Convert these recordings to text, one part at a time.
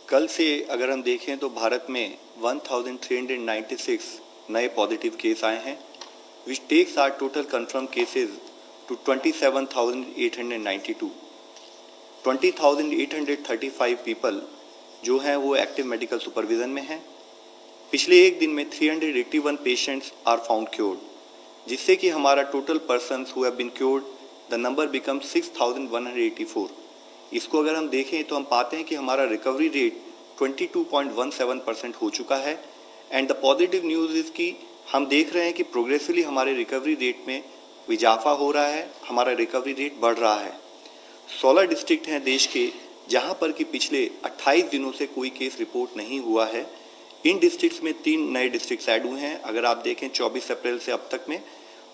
कल से अगर हम देखें तो भारत में 1396 नए पॉजिटिव केस आए हैं, which takes our total confirmed cases to 27,892। 20,835 people जो हैं वो एक्टिव मेडिकल सुपरविजन में हैं। पिछले एक दिन में 381 पेशेंट्स आर फाउंड क्योर्ड, जिससे कि हमारा total persons who have been cured the number become 6,184। इसको अगर हम देखें तो हम पाते हैं कि हमारा रिकवरी रेट 22.17% हो चुका है। And the positive news is कि हम देख रहे हैं कि प्रोग्रेसिवली हमारे रिकवरी रेट में इजाफा हो रहा है, हमारा रिकवरी रेट बढ़ रहा है। 16 डिस्ट्रिक्ट हैं देश के जहां पर कि पिछले 28 दिनों से कोई केस रिपोर्ट नहीं हुआ है। इन डिस्ट्रिक्ट्स में 3 नए डिस्ट्रिक्ट्स ऐड हुए हैं। अगर आप देखें 24 अप्रैल से अब तक में,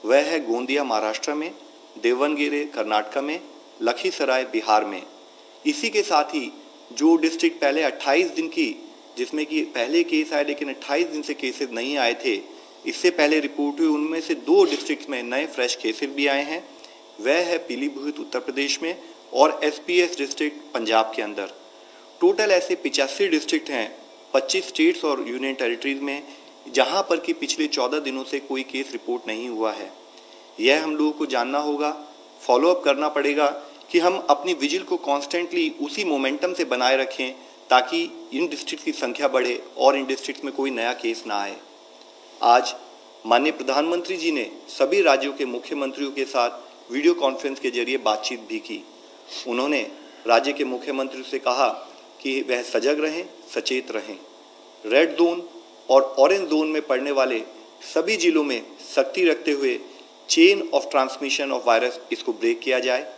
वह है गोंदिया महाराष्ट्र में, देवनगिरी कर्नाटक में, लखीसराय बिहार में। इसी के साथ ही जो डिस्ट्रिक्ट पहले 28 दिन की, जिसमें कि पहले केस आए लेकिन 28 दिन से केसेस नहीं आए थे, इससे पहले रिपोर्ट हुई, उनमें से 2 डिस्ट्रिक्ट्स में नए फ्रेश केसेस भी आए हैं। वह है पीलीभीत उत्तर प्रदेश में और एसपीएस डिस्ट्रिक्ट पंजाब के अंदर। टोटल ऐसे 85 डिस्ट्रिक्ट हैं 25 स्टेट्स और यूनियन टेरिटरीज में, जहां पर कि पिछले 14 दिनों से कोई केस रिपोर्ट नहीं हुआ है। यह हम लोगों को जानना होगा, फॉलोअप करना पड़ेगा कि हम अपनी विजिल को कॉन्स्टेंटली उसी मोमेंटम से बनाए रखें ताकि इन डिस्ट्रिक्ट की संख्या बढ़े और इन डिस्ट्रिक्ट में कोई नया केस ना आए। आज माननीय प्रधानमंत्री जी ने सभी राज्यों के मुख्यमंत्रियों के साथ वीडियो कॉन्फ्रेंस के जरिए बातचीत भी की। उन्होंने राज्य के मुख्यमंत्री से कहा कि वह सजग रहें, सचेत रहें। रेड जोन और ऑरेंज जोन में पड़ने वाले सभी जिलों में सख्ती रखते हुए chain of transmission of virus इसको ब्रेक किया जाए।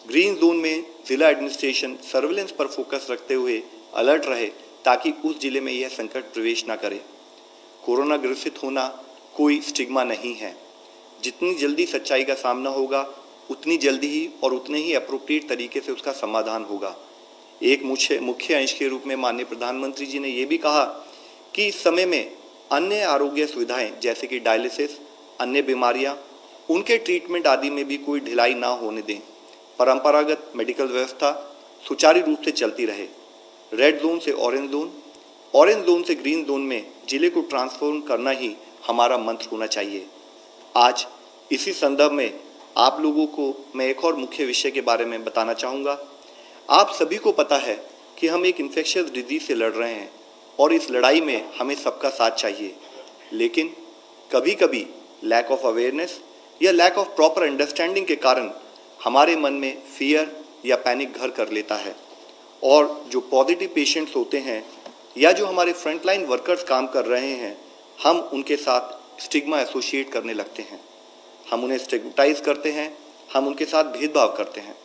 ग्रीन जोन में जिला एडमिनिस्ट्रेशन सर्विलेंस पर फोकस रखते हुए अलर्ट रहे ताकि उस जिले में यह संकट प्रवेश न करे। कोरोना ग्रसित होना कोई स्टिग्मा नहीं है। जितनी जल्दी सच्चाई का सामना होगा उतनी जल्दी ही और उतने ही अप्रोप्रिएट तरीके से उसका समाधान होगा। एक मुख्य अंश के रूप में माननीय प्रधानमंत्री जी ने यह भी कहा कि इस समय में अन्य आरोग्य सुविधाएं जैसे कि डायलिसिस, अन्य बीमारियां, उनके ट्रीटमेंट आदि में भी कोई ढिलाई ना होने दें। परंपरागत मेडिकल व्यवस्था सुचारू रूप से चलती रहे। रेड जोन से ऑरेंज जोन, ऑरेंज जोन से ग्रीन जोन में जिले को ट्रांसफॉर्म करना ही हमारा मंत्र होना चाहिए। आज इसी संदर्भ में आप लोगों को मैं एक और मुख्य विषय के बारे में बताना चाहूँगा। आप सभी को पता है कि हम एक इन्फेक्शियस डिजीज से लड़ रहे हैं और इस लड़ाई में हमें सबका साथ चाहिए, लेकिन कभी कभी लैक ऑफ अवेयरनेस या लैक ऑफ प्रॉपर अंडरस्टैंडिंग के कारण हमारे मन में फियर या पैनिक घर कर लेता है और जो पॉजिटिव पेशेंट्स होते हैं या जो हमारे फ्रंटलाइन वर्कर्स काम कर रहे हैं, हम उनके साथ स्टिग्मा एसोसिएट करने लगते हैं। हम उन्हें स्टिग्मेटाइज करते हैं, हम उनके साथ भेदभाव करते हैं।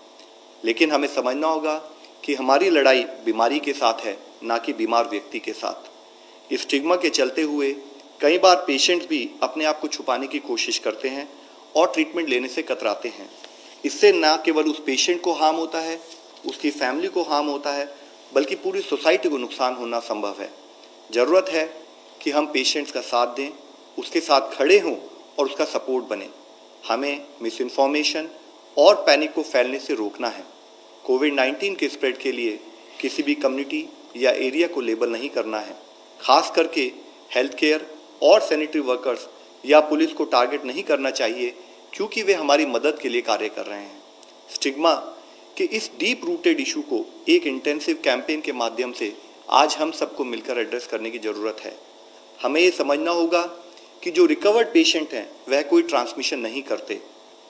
लेकिन हमें समझना होगा कि हमारी लड़ाई बीमारी के साथ है, ना कि बीमार व्यक्ति के साथ। इस स्टिग्मा के चलते हुए कई बार पेशेंट्स भी अपने आप को छुपाने की कोशिश करते हैं और ट्रीटमेंट लेने से कतराते हैं। इससे ना केवल उस पेशेंट को हार्म होता है, उसकी फैमिली को हार्म होता है, बल्कि पूरी सोसाइटी को नुकसान होना संभव है। ज़रूरत है कि हम पेशेंट्स का साथ दें, उसके साथ खड़े हों और उसका सपोर्ट बने। हमें मिस इन्फॉर्मेशन और पैनिक को फैलने से रोकना है। कोविड-19 के स्प्रेड के लिए किसी भी कम्युनिटी या एरिया को लेबल नहीं करना है। खास करके हेल्थ केयर और सैनिटरी वर्कर्स या पुलिस को टारगेट नहीं करना चाहिए, क्योंकि वे हमारी मदद के लिए कार्य कर रहे हैं। स्टिग्मा के इस डीप रूटेड इशू को एक इंटेंसिव कैंपेन के माध्यम से आज हम सबको मिलकर एड्रेस करने की ज़रूरत है। हमें ये समझना होगा कि जो रिकवर्ड पेशेंट हैं वह कोई ट्रांसमिशन नहीं करते,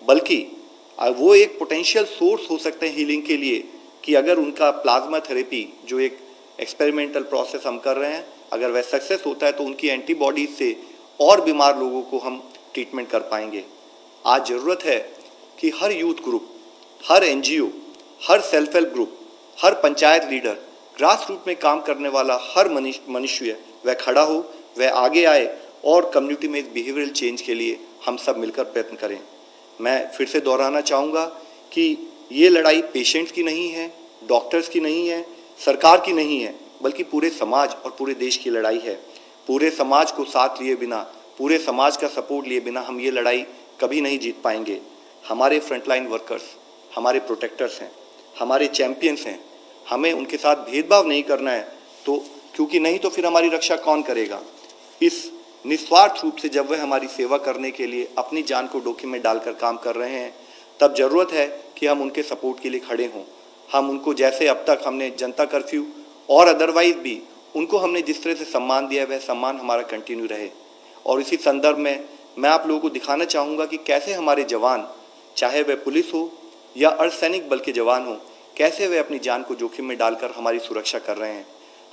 बल्कि वो एक पोटेंशियल सोर्स हो सकते हैं हीलिंग के लिए, कि अगर उनका प्लाज्मा थेरेपी जो एक एक्सपेरिमेंटल प्रोसेस हम कर रहे हैं, अगर वह सक्सेस होता है तो उनकी एंटीबॉडीज से और बीमार लोगों को हम ट्रीटमेंट कर पाएंगे। आज ज़रूरत है कि हर यूथ ग्रुप, हर एनजीओ, हर सेल्फ हेल्प ग्रुप, हर पंचायत लीडर, ग्रास रूट में काम करने वाला हर मनुष्य वह खड़ा हो, वह आगे आए और कम्युनिटी में इस बिहेवियरल चेंज के लिए हम सब मिलकर प्रयत्न करें। मैं फिर से दोहराना चाहूँगा कि ये लड़ाई पेशेंट्स की नहीं है, डॉक्टर्स की नहीं है, सरकार की नहीं है, बल्कि पूरे समाज और पूरे देश की लड़ाई है। पूरे समाज को साथ लिए बिना, पूरे समाज का सपोर्ट लिए बिना हम ये लड़ाई कभी नहीं जीत पाएंगे। हमारे फ्रंटलाइन वर्कर्स हमारे प्रोटेक्टर्स हैं, हमारे चैंपियंस हैं। हमें उनके साथ भेदभाव नहीं करना है, तो क्योंकि नहीं तो फिर हमारी रक्षा कौन करेगा। इस निस्वार्थ रूप से जब वह हमारी सेवा करने के लिए अपनी जान को जोखिम में डालकर काम कर रहे हैं, तब ज़रूरत है कि हम उनके सपोर्ट के लिए खड़े हों। हम उनको, जैसे अब तक हमने जनता कर्फ्यू और अदरवाइज भी उनको हमने जिस तरह से सम्मान दिया, वह सम्मान हमारा कंटिन्यू रहे। और इसी संदर्भ में मैं आप लोगों को दिखाना चाहूँगा कि कैसे हमारे जवान, चाहे वह पुलिस हो या अर्धसैनिक बल के जवान हो, कैसे वे अपनी जान को जोखिम में डालकर हमारी सुरक्षा कर रहे हैं।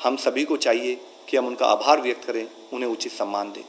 हम सभी को चाहिए कि हम उनका आभार व्यक्त करें, उन्हें उचित सम्मान दें।